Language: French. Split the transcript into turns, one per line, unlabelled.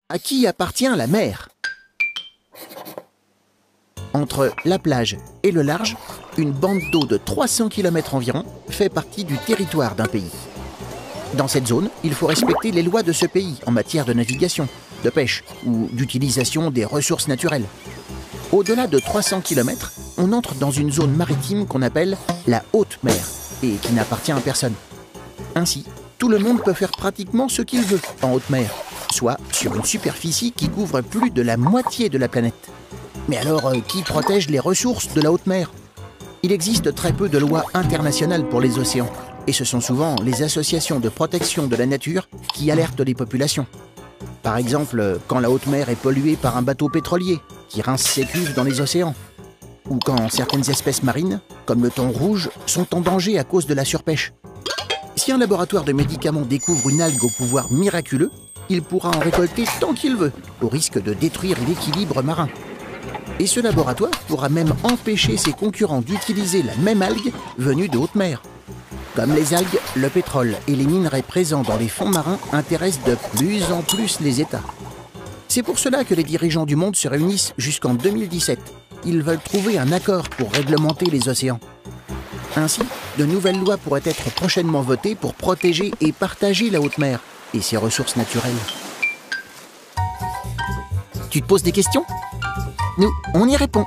À qui appartient la mer? Entre la plage et le large, une bande d'eau de 300 km environ fait partie du territoire d'un pays. Dans cette zone, il faut respecter les lois de ce pays en matière de navigation, de pêche ou d'utilisation des ressources naturelles. Au-delà de 300 km, on entre dans une zone maritime qu'on appelle la haute mer et qui n'appartient à personne. Ainsi, tout le monde peut faire pratiquement ce qu'il veut en haute mer, soit sur une superficie qui couvre plus de la moitié de la planète. Mais alors, qui protège les ressources de la haute mer? Il existe très peu de lois internationales pour les océans, et ce sont souvent les associations de protection de la nature qui alertent les populations. Par exemple, quand la haute mer est polluée par un bateau pétrolier qui rince ses cuves dans les océans, ou quand certaines espèces marines, comme le thon rouge, sont en danger à cause de la surpêche. Si un laboratoire de médicaments découvre une algue au pouvoir miraculeux, il pourra en récolter tant qu'il veut, au risque de détruire l'équilibre marin. Et ce laboratoire pourra même empêcher ses concurrents d'utiliser la même algue venue de haute mer. Comme les algues, le pétrole et les minerais présents dans les fonds marins intéressent de plus en plus les États. C'est pour cela que les dirigeants du monde se réunissent jusqu'en 2017. Ils veulent trouver un accord pour réglementer les océans. Ainsi, de nouvelles lois pourraient être prochainement votées pour protéger et partager la haute mer et ses ressources naturelles. Tu te poses des questions? Nous, on y répond.